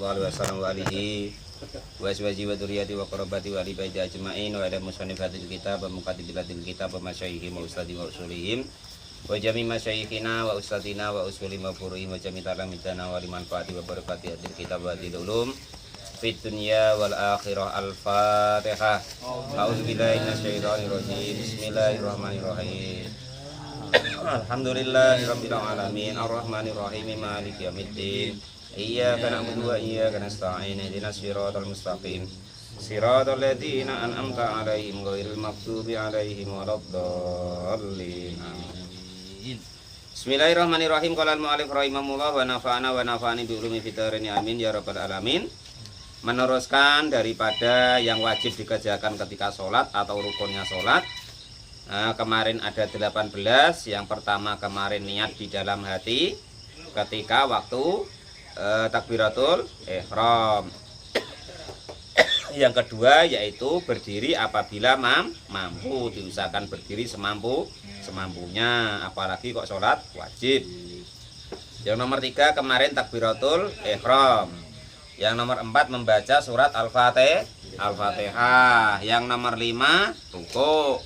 sallallahu alaihi wasallam wa alihi wa azwaji wa dzurriyyati wa qarabati wa ali baiti ajmain wa ala musannifatil kitab wa mukatibilatil kitab wa masyayikhim wa ustadi wa usulihim wa jami masyayikhina wa ustadina wa usulim wa furuhim wa jami talamidana wa limanfaati wa barakati adil kitab wa adil ulum fit dunya wal akhirah. Al-Fatihah. A'udzubillahi minasyaitonir rajim. Bismillahirrahmanirrahim. Alhamdulillahirabbil alamin arrahmanir rahim maliki yaumiddin. Iyyaka na'budu wa iyyaka nasta'in ihdinas siratal mustaqim siratal ladzina an'amta 'alaihim ghairil maghdubi 'alaihim waladdallin. Amin. Bismillahirrahmanirrahim. Qala al-mu'allif rahimahullah wa nafa'ana wa nafa'ani bi ulumi fitarini amin ya rabbal alamin. Meneruskan daripada yang wajib dikerjakan ketika sholat atau rukunnya sholat. Kemarin ada 18. Yang pertama kemarin niat di dalam hati ketika waktu takbiratul ihram. Yang kedua yaitu berdiri apabila mampu, diusahakan berdiri semampunya, apalagi kok sholat wajib. Yang nomor 3 kemarin takbiratul ihram. Yang nomor 4 membaca surat Al-Fatihah. Yang nomor 5 ruku'.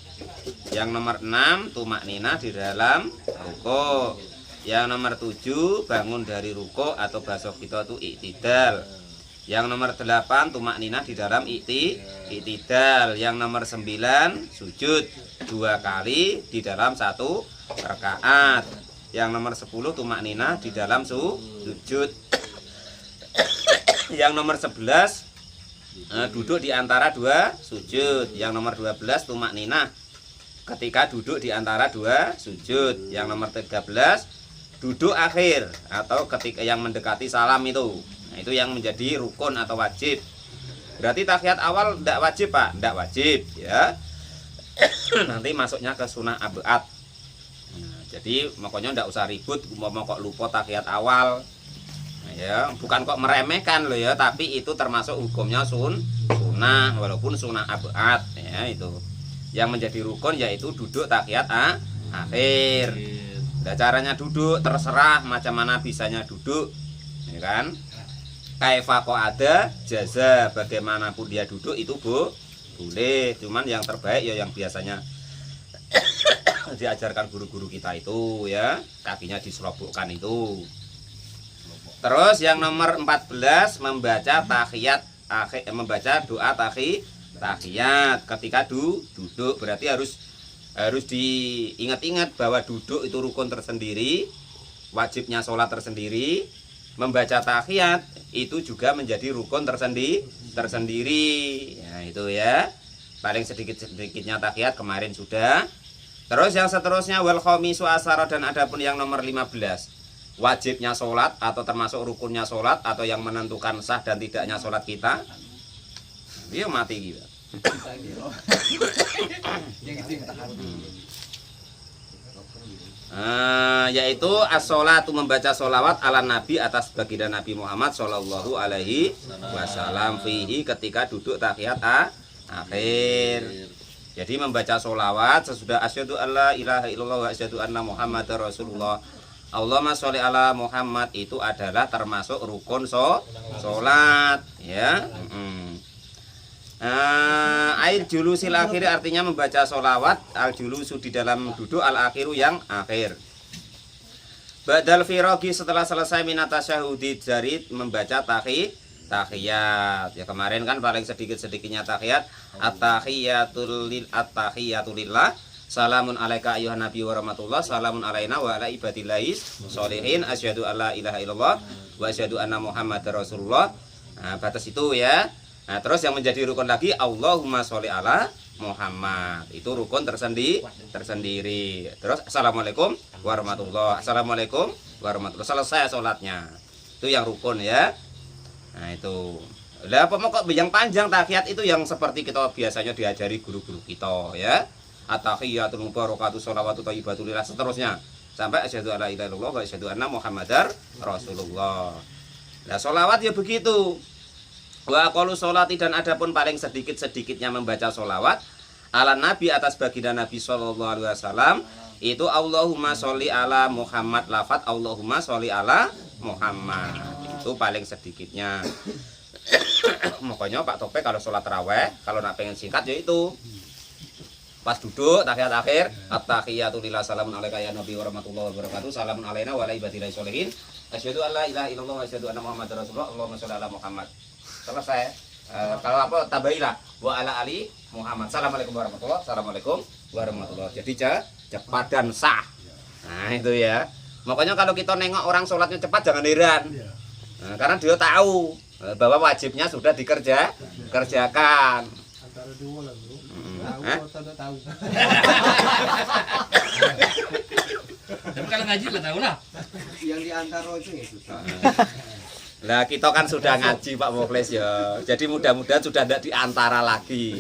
Yang nomor 6 tumakninah di dalam ruku'. Yang nomor 7 bangun dari ruku' atau bahasa kita itu i'tidal. Yang nomor 8 tumakninah di dalam i'tidal. Yang nomor 9 sujud 2 kali di dalam 1 rakaat. Yang nomor 10 tumakninah di dalam sujud. Yang nomor 11 duduk di antara 2 sujud. Yang nomor 12 tumakninah ketika duduk di antara 2 sujud. Yang nomor 13 duduk akhir atau ketika yang mendekati salam itu. Nah, itu yang menjadi rukun atau wajib. Berarti tahiyat awal tidak wajib, Pak? Tidak wajib ya. Nanti masuknya ke sunnah abad. Nah, jadi makanya tidak usah ribut mau kok lupa tahiyat awal. Nah, ya, bukan kok meremehkan loh ya, tapi itu termasuk hukumnya sunnah walaupun sunnah abad ya itu. Yang menjadi rukun yaitu duduk tahiyat akhir. Nah, caranya duduk terserah macam mana bisanya duduk, ya kan? Kaifa kok ada jaza, bagaimanapun dia duduk itu boleh. Cuman yang terbaik ya yang biasanya diajarkan guru-guru kita itu ya, kakinya diserobokkan itu. Terus yang nomor 14 membaca tahiyat akhir, membaca doa tahiyat ketika duduk. Berarti harus diingat-ingat bahwa duduk itu rukun tersendiri, wajibnya sholat tersendiri. Membaca tahiyat itu juga menjadi rukun tersendiri. Ya, itu ya. Paling sedikit-sedikitnya tahiyat kemarin sudah. Terus yang seterusnya wal khamisu asyara, dan adapun yang nomor 15 wajibnya sholat atau termasuk rukunnya sholat atau yang menentukan sah dan tidaknya sholat kita. Dia mati gitu. Yaitu as-sholatu membaca sholawat ala nabi atas baginda Nabi Muhammad sallallahu alaihi wasallam fihi ketika duduk tahiyat akhir. Jadi membaca sholawat sesudah asyhadu alla ilaha illallah wa asyhadu anna muhammadar rasulullah. Allahumma sholli ala Muhammad itu adalah termasuk rukun sholat ya. Air julusil akhir artinya membaca sholawat, al julusu di dalam duduk, al akhiru yang akhir. Ba'dal firogi setelah selesai minatasyahudi dari membaca tahiyat. Ya kemarin kan paling sedikit-sedikitnya tahiyat. At-tahiyatu lillah. Salamun alaika ayyuhan nabi wa rahmatullah. Salamun alaina wa ala ibadillahis sholihin. Asyhadu alla ilaha illallah wa asyhadu anna muhammadar rasulullah. Nah, batas itu ya. Nah, terus yang menjadi rukun lagi Allahumma sholli ala Muhammad. Itu rukun tersendiri. Terus assalamualaikum warahmatullah. Assalamualaikum warahmatullah. Selesai sholatnya. Itu yang rukun ya. Nah, itu. Lah pokok yang panjang tahiyat itu yang seperti kita biasanya diajari guru-guru kita ya. At-tahiyatul mubarakatuh sholawatu thayyibatul lillah seterusnya. Sampai asyhadu alla ilaha illallah wa asyhadu anna muhammadar rasulullah. Nah, sholawat ya begitu. Wa qalu sholati, dan adapun paling sedikit-sedikitnya membaca sholawat ala nabi atas baginda Nabi sallallahu alaihi wasallam itu Allahumma sholli ala Muhammad, lafaz Allahumma sholli ala Muhammad. itu paling sedikitnya. Makanya Pak Topik kalau sholat taraweh, kalau nak pengen singkat ya itu pas duduk tahiyat akhir, at-tahiyatu lillahi salamun alaika ya nabi warahmatullahi wabarakatuh, salamun alaina wa ala ibadillahis sholihin, asyhadu an la ilaha illallah wa asyhadu anna muhammadar rasulullah, Allahumma sholli ala Muhammad. Selesai. Kalau apa tabahilah wa ala ali Muhammad. Assalamualaikum warahmatullahi wabarakatuh. Assalamualaikum warahmatullahi wabarakatuh. Jadi cepat dan sah. Nah itu ya. Makanya kalau kita nengok orang sholatnya cepat jangan heran. Nah, karena dia tahu bahwa wajibnya sudah kerjakan. Antara dua lah bro. Tahu atau tahu. Tapi kalau ngaji nggak tahu lah. Yang diantara itu ya susah. Nah kita kan sudah ngaji Pak Mukhlis ya. Jadi mudah-mudahan sudah tidak diantara lagi.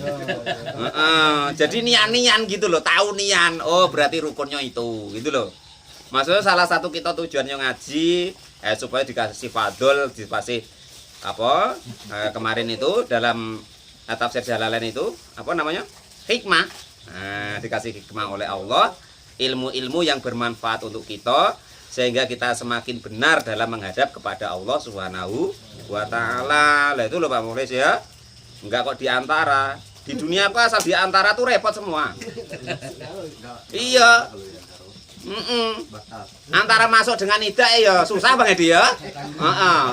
Jadi nian-nian gitu loh, tahu nian. Oh berarti rukunnya itu, gitu loh. Maksudnya salah satu kita tujuannya ngaji supaya dikasih fadl, dikasih apa kemarin itu dalam tafsir Jalalain itu apa namanya? Hikmah. Nah, dikasih hikmah oleh Allah, ilmu-ilmu yang bermanfaat untuk kita sehingga kita semakin benar dalam menghadap kepada Allah Subhanahu wa taala. Lah itu loh Pak Mukhlis ya. Enggak kok diantara. Di dunia apa asal diantara tuh repot semua. Iya. Antara masuk dengan tidak ya susah banget dia.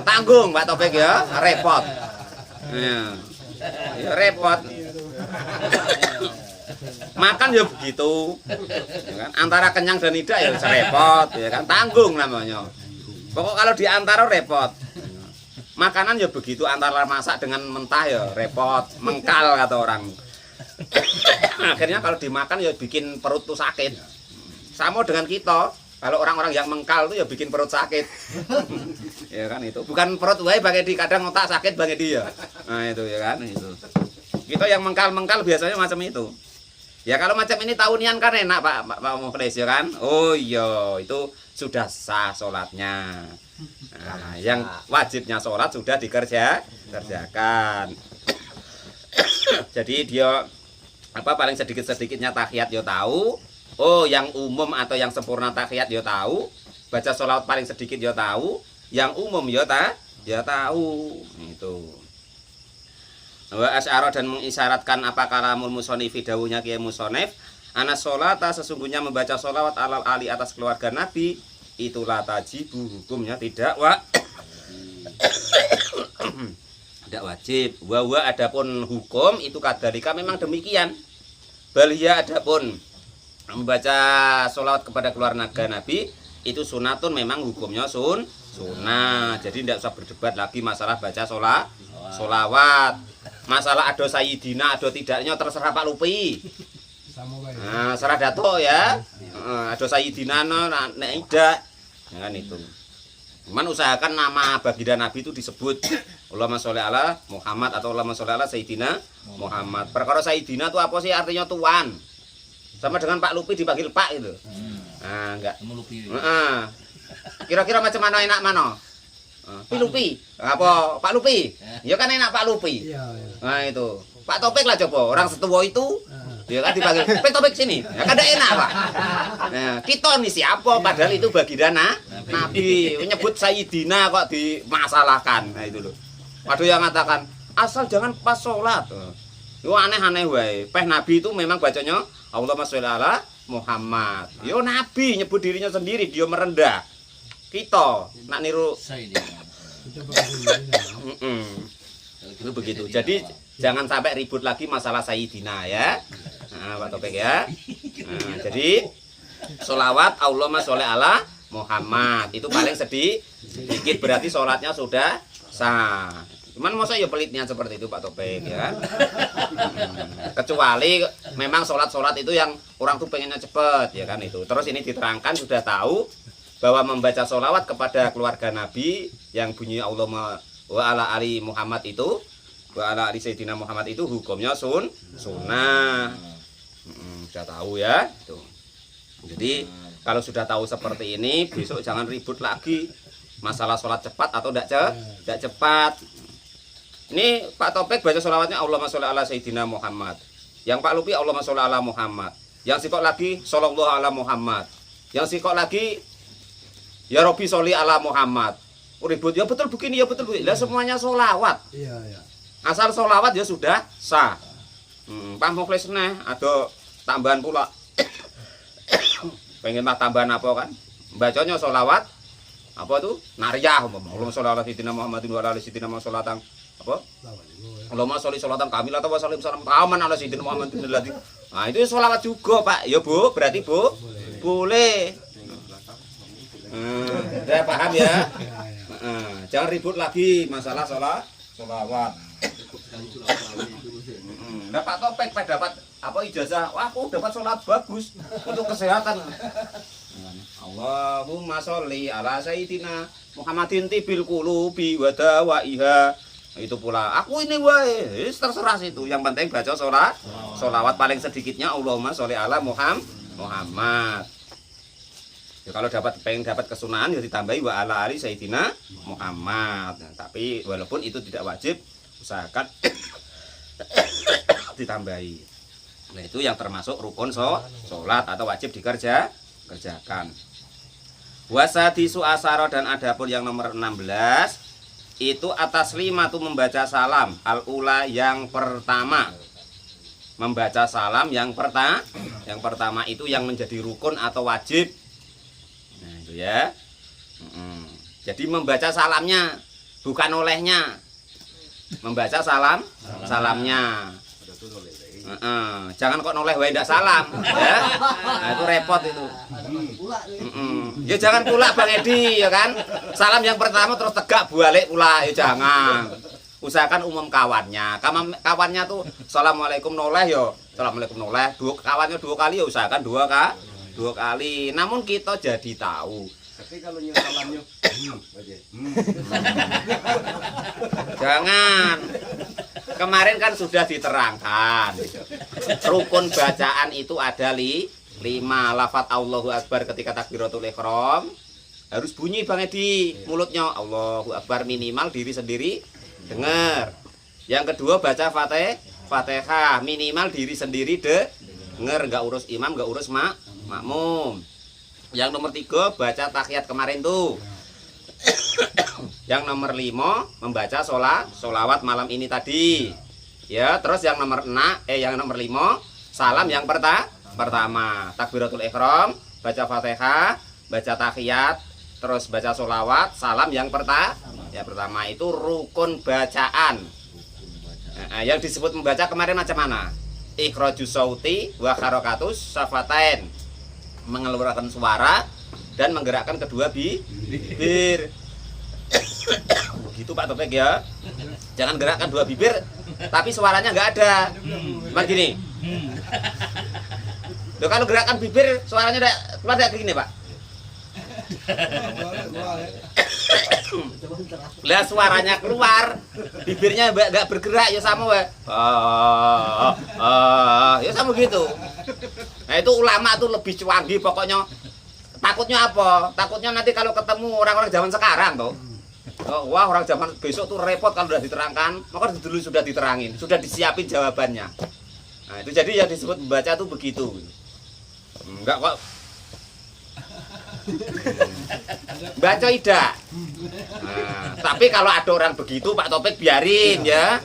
Tanggung Pak Topik ya, repot. Ya, repot. Makan ya begitu. Ya kan? Antara kenyang dan tidak ya repot, ya kan? Tanggung namanya. Pokok kalau diantara repot. Makanan ya begitu, antara masak dengan mentah ya repot, mengkal kata orang. Akhirnya kalau dimakan ya bikin perut tuh sakit. Sama dengan kita, kalau orang-orang yang mengkal tuh ya bikin perut sakit. Ya kan itu. Bukan perut wae bagi di kadang otak sakit bagi dia. Nah itu ya kan itu. Kita yang mengkal-mengkal biasanya macam itu. Ya kalau macam ini tahunian kan enak Pak Mukhlis ya kan. Oh iya itu sudah sah sholatnya. Nah, yang wajibnya sholat sudah dikerjakan. Jadi dia apa paling sedikit-sedikitnya tahiyat dia tahu. Oh yang umum atau yang sempurna tahiyat dia tahu. Baca sholat paling sedikit dia tahu. Yang umum dia tahu. Itu. Wa asyara dan mengisyaratkan apa kalamul musonifi dawuhnya Kiai Musonif anas sholata sesungguhnya membaca sholawat alal ali atas keluarga Nabi itulah tajibu hukumnya tidak tidak wajib. Wa adapun hukum itu kadalika memang demikian. Balia adapun membaca sholawat kepada keluarga Nabi itu sunatun memang hukumnya sunnah. Jadi tidak usah berdebat lagi masalah baca sholawat. Masalah ada Sayyidina, ada tidaknya terserah Pak Lupi. Nah, serah dato ya. Ada Sayyidina, nek tidak. Ya kan itu. Cuman usahakan nama baginda Nabi itu disebut Allahumma sholli ala Muhammad atau Allahumma sholli ala Sayyidina Muhammad. Perkara Sayyidina itu apa sih artinya tuan? Sama dengan Pak Lupi dipanggil Pak itu. Nah, enggak. Kira-kira macam mana enak mana? Lupi, apa Pak Lupi? Ya kan enak Pak Lupi. Nah itu Pak Topik lah coba orang setua itu, dia kan dipanggil Pak Topik sini. Ya kan enak Pak. Nah kita nih siapa? Padahal itu baginda Nabi. Menyebut Sayyidina kok dimasalahkan. Nah itu loh. Waduh yang mengatakan asal jangan pas sholat. Itu aneh-aneh wae. Peh Nabi itu memang bacanya Allahumma sholli ala Muhammad. Yo Nabi nyebut dirinya sendiri, dia merendah. Kita nak niru itu begitu. Jadi jangan sampai ribut lagi masalah Sayyidina ya. Nah, Pak Topik ya. Nah, jadi sholawat Allahumma sholli ala Muhammad itu paling sedikit berarti sholatnya sudah sah. Cuman masa ya pelitnya seperti itu Pak Topik ya. Kecuali memang sholat itu yang orang tuh pengennya cepet ya kan itu. Terus ini diterangkan sudah tahu bahwa membaca sholawat kepada keluarga Nabi yang bunyi Allahumma wa ala ali Muhammad itu wa ala ali Sayyidina Muhammad itu hukumnya sunnah. Sudah tahu ya itu. Jadi kalau sudah tahu seperti ini besok jangan ribut lagi masalah sholat cepat atau tidak cepat. Ini Pak Topik baca sholawatnya Allahumma sholli ala Sayyidina Muhammad. Yang Pak Lupi Allahumma sholli ala Muhammad. Yang sikok lagi sallallahu ala Muhammad. Yang sikok lagi ya Rabbi sholli ala Muhammad. ribut ya betul begini ya betul begini. Lah semuanya sholawat. Iya, iya. Asal sholawat ya sudah sah. Pamuklis neh ada tambahan pula. Pengen mah tambahan apa kan? Bacanya sholawat apa tuh? Nariyah Allahumma sholli ala sayyidina Muhammadin wa ala ali sayyidina Muhammadin apa? Allahumma sholli sholatan kamilah wa sallim salam taman ala sayyidina Muhammadin. Nah, itu sholawat juga, Pak. Ya, Bu, berarti Bu boleh. Udah paham ya? Jangan ribut lagi masalah sholawat. Nah, Pak Topeng dapat apa ijazah? Wah, aku dapat sholat bagus untuk kesehatan. Allahumma sholli ala sayyidina Muhammadin tibil qulubi wa dawaiha. Itu pula aku ini wae, terserah situ. Yang penting baca sholawat paling sedikitnya Allahumma sholli ala Muhammad. Ya, kalau pengen dapat kesunahan ya ditambahi wa ala ali sayyidina Muhammad. Nah, tapi walaupun itu tidak wajib, usahakan ditambahi. Nah, itu yang termasuk rukun sholat atau wajib kerjakan. Wasadisu asaro dan adapun yang nomor 16 itu atas 5 tuh membaca salam al-ula yang pertama. Membaca salam yang pertama itu yang menjadi rukun atau wajib. Nah, itu ya. Jadi membaca salamnya bukan olehnya. Membaca salamnya. Jangan kok noleh wae ndak salam, ya. Nah, itu repot itu. Ya jangan pula Bang Edi, ya kan. Salam yang pertama terus tegak balik pula, ya jangan. Usahakan umum kawannya. Kawannya tuh assalamualaikum noleh yo. Assalamualaikum noleh. Kawannya 2 kali ya usahakan 2 kali. Namun kita jadi tahu. Tapi kalau salamnya Jangan. Kemarin kan sudah diterangkan. Rukun bacaan itu ada 5. Lafaz Allahu Akbar ketika takbiratul ihram harus bunyi Bang Edi mulutnya. Allahu Akbar minimal diri sendiri dengar. Yang kedua baca Fatihah minimal diri sendiri dengar, enggak urus imam, enggak urus makmum. Yang nomor 3 baca tahiyat kemarin tuh. Yang nomor 5 membaca sholawat malam ini tadi. Ya, terus yang nomor 5 salam yang pertama. Takbiratul ihram, baca Fatihah, baca tahiyat, terus baca sholawat, salam yang pertama itu rukun bacaan. Nah, yang disebut membaca kemarin macam mana? Ikhrajus sauti wa harakatus syafatain. Mengeluarkan suara dan menggerakkan kedua bibir. Begitu Pak Topeng ya. Jangan gerakkan 2 bibir tapi suaranya nggak ada. Cuma gini. Loh, kalau gerakan bibir suaranya keluar kayak gini, Pak. Lah suaranya keluar, bibirnya nggak bergerak ya sama we. Ya sama gitu. Nah, itu ulama tuh lebih canggih pokoknya. Takutnya apa? Takutnya nanti kalau ketemu orang-orang zaman sekarang tuh. Wah, orang zaman besok tuh repot kalau sudah diterangkan. Maka dulu sudah diterangin, sudah disiapin jawabannya. Nah, itu jadi yang disebut membaca tuh begitu. Enggak kok. Baca tidak. Nah, tapi kalau ada orang begitu Pak Topeng biarin ya.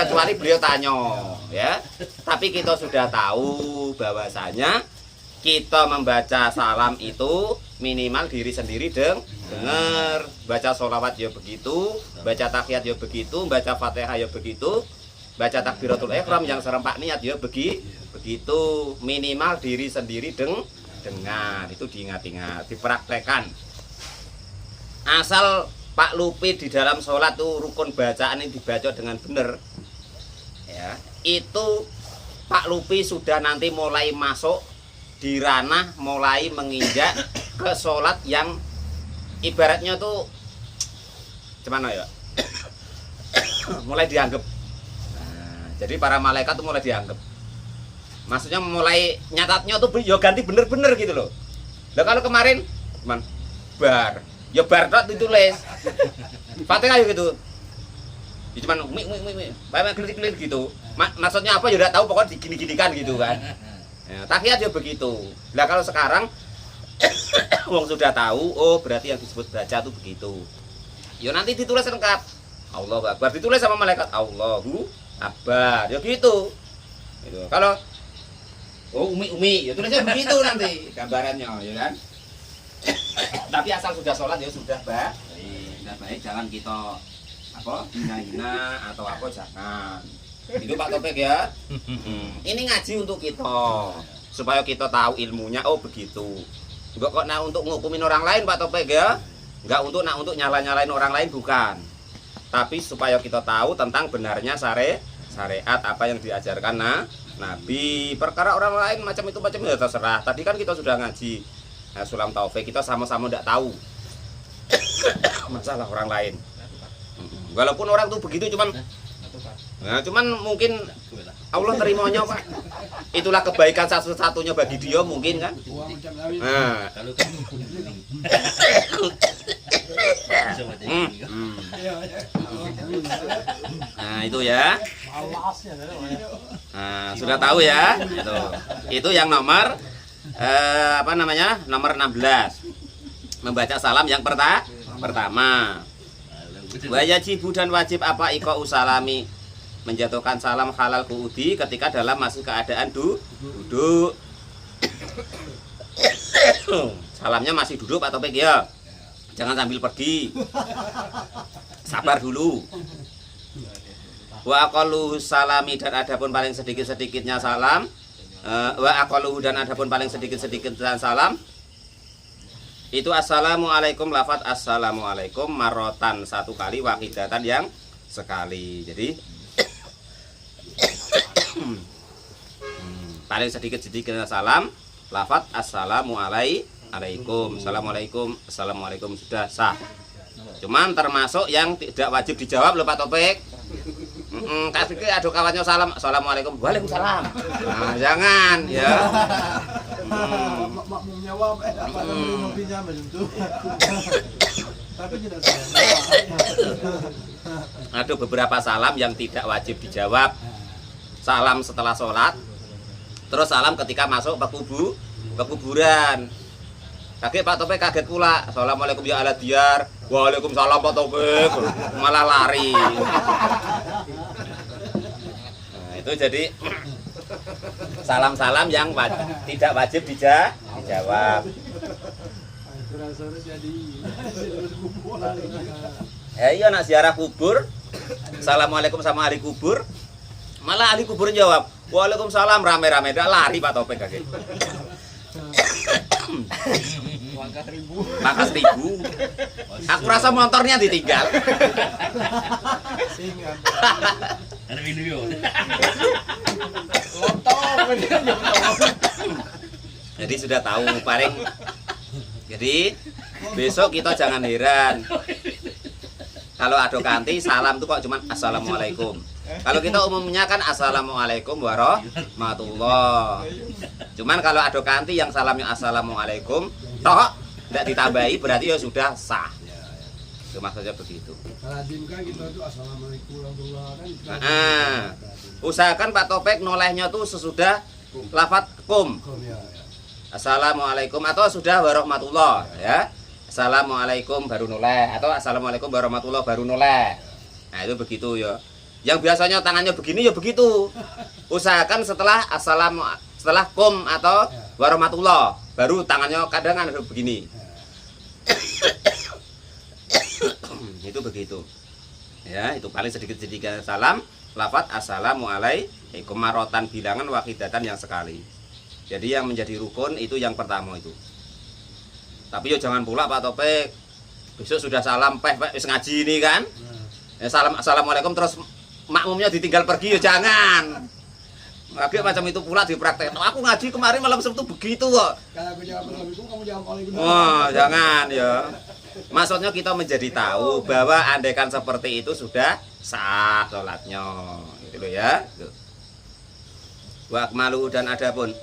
Kecuali beliau tanya ya. Tapi kita sudah tahu bahwasanya kita membaca salam itu minimal diri sendiri dengar. Baca sholawat ya begitu, baca tahiyat ya begitu, baca Fatihah ya begitu, baca takbiratul ihram yang serempak niat ya begitu. Minimal diri sendiri dengar. Itu diingat-ingat, dipraktekkan. Asal Pak Lupi di dalam sholat tuh rukun bacaan ini dibaca dengan benar. Ya, itu Pak Lupi sudah nanti mulai masuk di ranah mulai menginjak ke sholat yang ibaratnya tuh gimana ya? Mulai dianggap. Nah, jadi para malaikat tuh mulai dianggap. Maksudnya mulai nyatatnya tuh ya ganti bener-bener gitu loh. Lah kalau kemarin cuman bar, ya bar tok ditulis. Fatihah gitu. Ya cuman klik gitu. Maksudnya apa ya udah tahu pokoknya digini-ginikan gitu kan. Ya, tahiyat ya begitu. Lah kalau sekarang Wong sudah tahu, oh berarti yang disebut baca itu begitu. Ya nanti ditulis lengkap. Allahu Akbar ditulis sama malaikat Allahu Akbar. Ya gitu. Gitu. Kalau oh umi ya tulisnya begitu nanti gambarannya ya kan. Tapi asal sudah sholat ya sudah baik, jangan kita apa hina-hina atau apa jangan. Itu Pak Topik ya. Ini ngaji untuk kita supaya kita tahu ilmunya. Oh begitu. Enggak kok untuk ngukumin orang lain Pak Topik ya. Enggak untuk nyala-nyalain orang lain bukan. Tapi supaya kita tahu tentang benarnya syariat apa yang diajarkan Nabi. Perkara orang lain macam itu ya terserah. Tadi kan kita sudah ngaji Sulam Taufik, kita sama-sama tidak tahu masalah orang lain. Walaupun orang itu begitu cuman mungkin Allah terimanya Pak. Itulah kebaikan satu-satunya bagi dia mungkin kan. Nah, nah itu ya. Nah, sudah tahu ya. Itu yang nomor nomor 16. Membaca salam yang pertama. Wajibu dan wajib apa iko usalami, menjatuhkan salam halal kuudi ketika dalam masih keadaan duduk. Salamnya masih duduk atau Topik ya. Jangan sambil pergi. Sabar dulu. Wa aqallu salami, dan adapun paling sedikit-sedikitnya salam. Wa aqallu, dan adapun paling sedikit-sedikitnya salam itu assalamualaikum, lafaz assalamualaikum marotan satu kali, wahidatan yang sekali. Jadi paling sedikit-sedikitnya salam lafaz assalamualaikum, assalamualaikum sudah sah. Cuman termasuk yang tidak wajib dijawab lho Pak Topik. Kasih ada kawannya salam, assalamualaikum, waalaikumsalam. Nah, jangan ya. Makmum jawab apa ngopinya begitu. Tapi tidak salah. Ada beberapa salam yang tidak wajib dijawab. Salam setelah sholat, terus salam ketika masuk ke kuburan. Kaget Pak Topik, kaget pula. Assalamualaikum ya ala diyar. Waalaikumsalam Pak Topik. Malah lari. Nah, itu jadi salam-salam yang tidak wajib dijawab. Iya nak ziarah kubur. Assalamualaikum sama ahli kubur. Malah ahli kubur jawab, waalaikumsalam, rame-rame. Dah lari Pak Topik kaget. Pangkas ribu. Aku rasa motornya ditinggal. Ada video. Jadi sudah tahu paling. Jadi besok kita jangan heran kalau ada kanti salam tuh kok cuman assalamualaikum. Kalau kita umumnya kan assalamualaikum warahmatullah. Cuman kalau ada kanti yang salamnya assalamualaikum toh tidak ditambahi berarti ya sudah sah. Itu maksudnya begitu. Lazim kan kita tuh assalamualaikum warahmatullahi wabarakatuh. Nah, usahakan Pak Topik nolehnya tuh sesudah lafaz kum. Assalamualaikum atau sudah warahmatullah ya. Assalamualaikum baru noleh atau assalamualaikum warahmatullah baru noleh. Nah, itu begitu ya. Yang biasanya tangannya begini ya begitu. Usahakan setelah setelah kum atau warahmatullah baru tangannya kadang ada begini. Itu begitu. Ya, itu paling sedikit-sedikit salam lafaz assalamualaikum marotan bilangan wahidatan yang sekali. Jadi yang menjadi rukun itu yang pertama itu. Tapi yo jangan pula Pak Topik. Besok sudah salam wis ngaji ini kan. Ya, assalamualaikum terus makmumnya ditinggal pergi ya jangan. Lagi macam itu pula dipraktek. Aku ngaji kemarin malam Sabtu begitu kok. Kalau aku jawab assalamualaikum, kamu jawab waalaikumsalam. Oh, jangan ya. Maksudnya kita menjadi tahu bahwa andaikan seperti itu sudah sah sholatnya. Gitu loh ya. Wa akmalu, dan adapun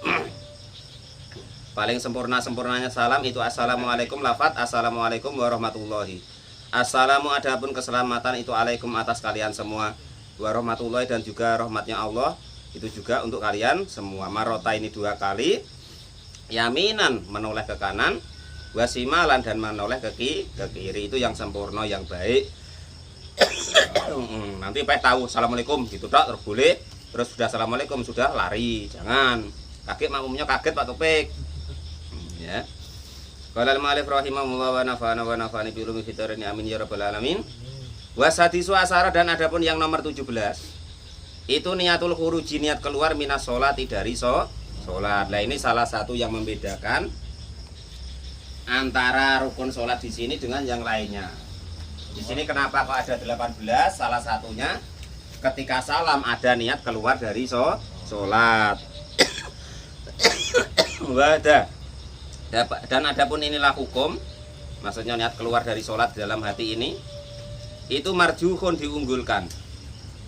paling sempurnanya salam itu assalamualaikum lafaz assalamualaikum warahmatullahi. Assalamu adapun keselamatan itu alaikum atas kalian semua. Warahmatullahi, dan juga rahmatnya Allah itu juga untuk kalian semua. Marota ini 2 kali. yaminan menoleh ke kanan, wasimalan dan menoleh ke kiri. Itu yang sempurna, yang baik. Nanti tahu assalamualaikum gitu tak boleh, terus sudah assalamualaikum sudah lari, jangan kaget, makmumnya kaget Pak Topik. Ya. Qala al-mu'allif rahimahullah wa nafa'ani bi ulumi fitarini amin ya rabbal alamin. Wasadisu asara, dan adapun yang nomor 17 itu niatul khuruji, niat keluar minas sholati, dari sholat. Nah ini salah satu yang membedakan antara rukun sholat di sini dengan yang lainnya. Di sini kenapa kok ada 18? Salah satunya ketika salam ada niat keluar dari sholat. Wadah. Dan adapun inilah hukum, maksudnya niat keluar dari sholat dalam hati ini, itu marjuhun, diunggulkan.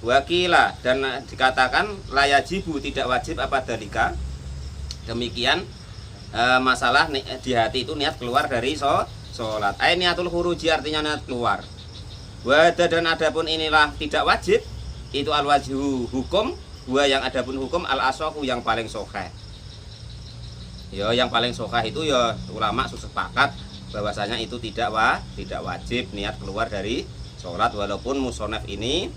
Wakila, dan dikatakan layajibu, tidak wajib apa dalika. Demikian masalah di hati itu niat keluar dari sholat. Niatul khuruji artinya niat keluar. Wada, dan adapun inilah tidak wajib, itu al wajhu hukum, yang adapun hukum al asohu, yang paling sahih. Ya, yang paling sahih itu ya ulama sepakat bahwasanya itu tidak wajib niat keluar dari sholat, walaupun musonef ini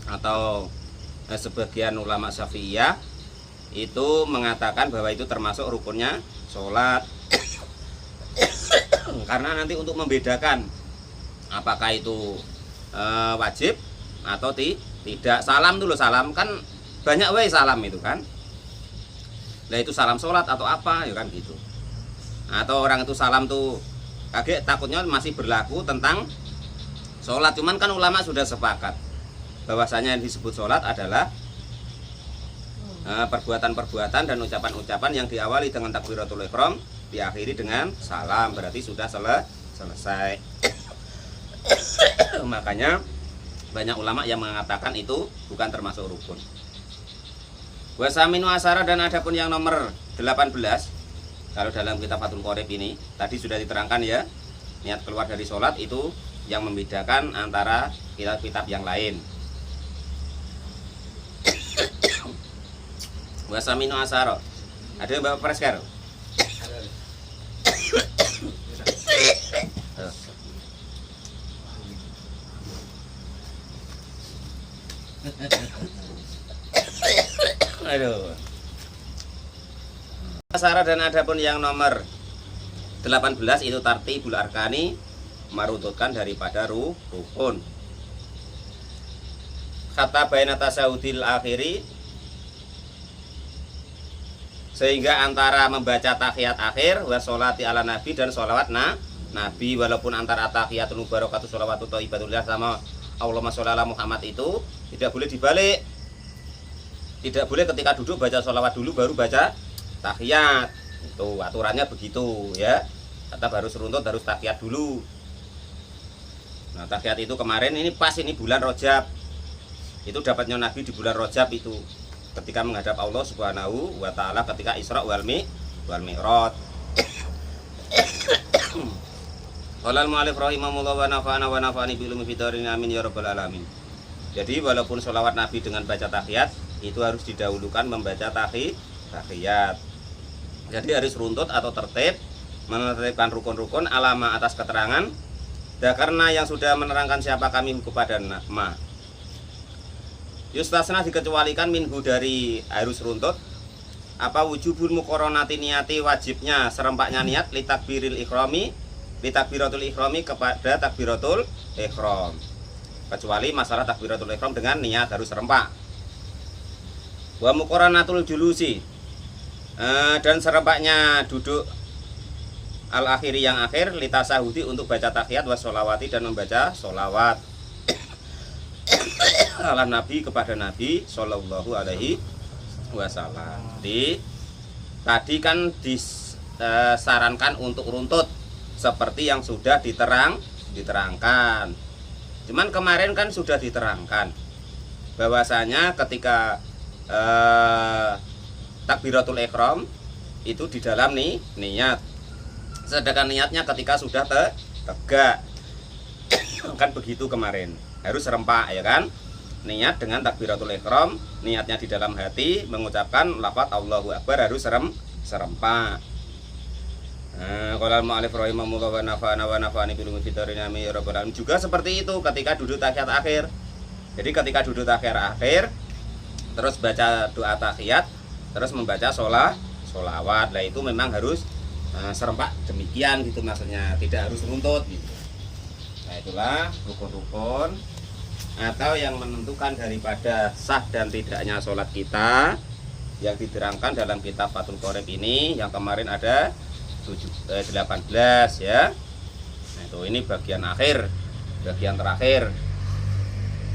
atau sebagian ulama Syafi'iyah itu mengatakan bahwa itu termasuk rukunnya sholat. Karena nanti untuk membedakan apakah itu wajib atau tidak. Salam dulu, salam kan banyak salam itu kan. Nah itu salam sholat atau apa ya kan gitu. Atau orang itu salam tuh kaget, takutnya masih berlaku tentang sholat. Cuman kan ulama sudah sepakat bahwasanya yang disebut sholat adalah perbuatan-perbuatan dan ucapan-ucapan yang diawali dengan takbiratul ihram, diakhiri dengan salam, berarti sudah selesai. Makanya banyak ulama yang mengatakan itu bukan termasuk rukun. Wasaminu asara, dan adapun yang nomor 18, kalau dalam kitab Fathul Qorib ini tadi sudah diterangkan ya, niat keluar dari sholat itu yang membedakan antara kitab-kitab yang lain. Wasaminu asara, ada yang bawa preskar? Aduh. Asara, dan adapun yang nomor 18 itu tartibul arkani, merunutkan daripada rukun. Kata baina tasawudil akhiri, sehingga antara membaca tahiyat akhir wa sholati ala nabi, dan sholawat nabi, walaupun antara tahiyatul mubarakatuh sholawatu thayyibatullah sama Allahumma sholli ala Muhammad itu tidak boleh dibalik. Tidak boleh ketika duduk baca sholawat dulu baru baca tahiyat. Itu aturannya begitu ya. Tetap harus runtut, harus tahiyat dulu. Nah tahiyat itu kemarin ini pas ini bulan Rajab. Itu dapatnya Nabi di bulan Rajab itu, ketika menghadap Allah Subhanahu wa taala ketika Isra wal Mi'raj. Qala al-mu'allif rahimahullah wa nafa'ani bi ulumi fitarin amin ya rabbal alamin. Jadi walaupun sholawat Nabi dengan baca tahiyat itu harus didahulukan membaca tahiyat. Jadi harus runtut atau tertib, menertibkan rukun-rukun alama atas keterangan. Dan karena yang sudah menerangkan siapa kami kepada nama. Yustasna, dikecualikan minhu dari harus runtut. Apa wujubul muqaranati, niati wajibnya serempaknya niat litakbiratul ikhrami kepada takbiratul ihram. Kecuali masalah takbiratul ihram dengan niat harus serempak. Wa muqaranatul julusi, dan serempaknya duduk al-akhiri yang akhir, litasahudi untuk baca tahiyat, wa sholawati dan membaca sholawat ala nabi kepada Nabi sallallahu alaihi wasallam. Jadi tadi kan disarankan untuk runtut seperti yang sudah diterangkan. Cuman kemarin kan sudah diterangkan bahwasanya ketika takbiratul ihram itu di dalam niat. Sedangkan niatnya ketika sudah tegak. Kan begitu kemarin. Harus serempak ya kan? Niat dengan takbiratul ihram, niatnya di dalam hati mengucapkan lafaz Allahu Akbar harus serempak. Qala al-mu'allif rahimahullah wa nafa'ani bil mufiddarin amin ya rabbal alamin. Juga seperti itu ketika duduk tahiyat akhir. Jadi ketika duduk tahiyat akhir terus baca doa tahiyat, terus membaca sholawat. Nah itu memang harus serempak demikian gitu maksudnya, tidak harus runtut gitu. Nah itulah rukun-rukun atau yang menentukan daripada sah dan tidaknya sholat kita yang diterangkan dalam kitab Fathul Qorib ini. Yang kemarin ada 18 ya. Nah itu ini bagian akhir, bagian terakhir.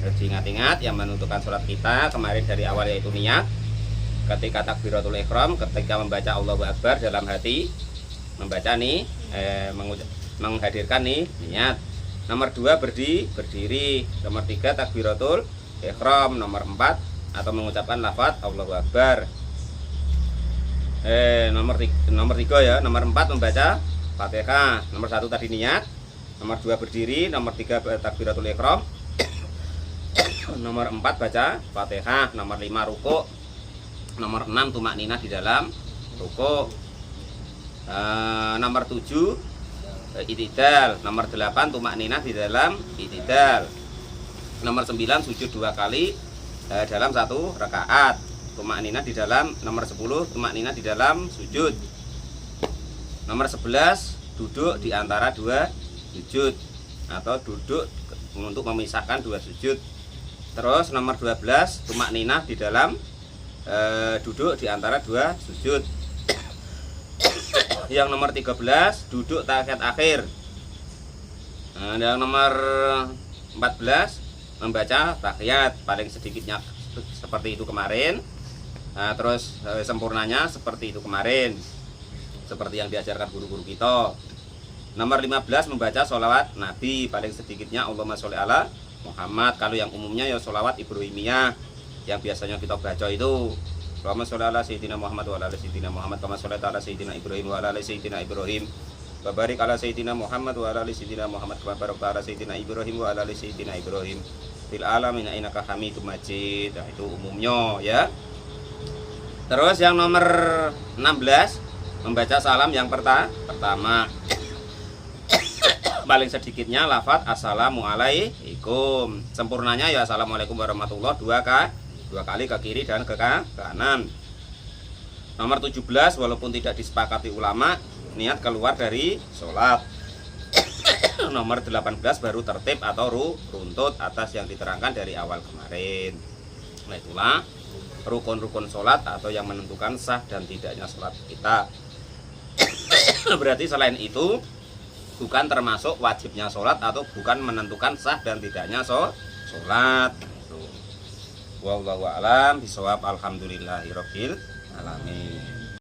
Harus diingat-ingat yang menentukan sholat kita kemarin dari awal yaitu niat. Ketika takbiratul ihram, ketika membaca Allahu Akbar dalam hati, membaca nih menghadirkan nih niat. Nomor 2 berdiri. Nomor 3 takbiratul ihram. Nomor 4 atau mengucapkan lafaz Allahu Akbar. Nomor 3 ya. Nomor 4 membaca Fatihah. Nomor 1 tadi niat. Nomor 2 berdiri. Nomor 3 takbiratul ihram. Nomor 4 baca Fatihah. Nomor 5 ruku'. Nomor 6 tumak ninah di dalam ruku'. Nomor 7 i'tidal. Nomor 8 tumak ninah di dalam i'tidal. Nomor 9 sujud 2 kali dalam 1 rakaat. Tumak ninah di dalam. Nomor 10 tumak ninah di dalam sujud. Nomor 11 duduk di antara 2 sujud atau duduk untuk memisahkan 2 sujud. Terus nomor 12 tumak ninah di dalam duduk di antara 2 sujud. Yang nomor 13 duduk tahiyat akhir. Yang nomor 14 membaca tahiyat paling sedikitnya seperti itu kemarin. Terus sempurnanya seperti itu kemarin, seperti yang diajarkan guru-guru kita. Nomor 15 membaca sholawat Nabi paling sedikitnya Allahumma sholli ala Muhammad. Kalau yang umumnya ya sholawat Ibrahimiyah yang biasanya kita baca itu Allahumma sholli ala sayyidina Muhammad wa ala sayyidina Muhammad kama sholaita ala sayyidina Ibrahim wa ala sayyidina Ibrahim wa barik ala sayyidina Muhammad wa ala sayyidina Muhammad kama barakta ala sayyidina Ibrahim wa ala sayyidina Ibrahim fil alamin innaka Hamidum Majid. Nah, itu umumnya ya. Terus yang nomor 16 membaca salam yang pertama. Paling sedikitnya lafaz assalamualaikum. Sempurnanya ya assalamualaikum warahmatullahi 2 kali ke kiri dan ke kanan. Nomor 17 walaupun tidak disepakati ulama, niat keluar dari sholat. Nomor 18 baru tertib atau runtut atas yang diterangkan dari awal kemarin. Nah itulah rukun-rukun sholat atau yang menentukan sah dan tidaknya sholat kita. Berarti selain itu bukan termasuk wajibnya sholat atau bukan menentukan sah dan tidaknya sholat. Wallahu a'lam bishawab. Alhamdulillahirabbil alamin.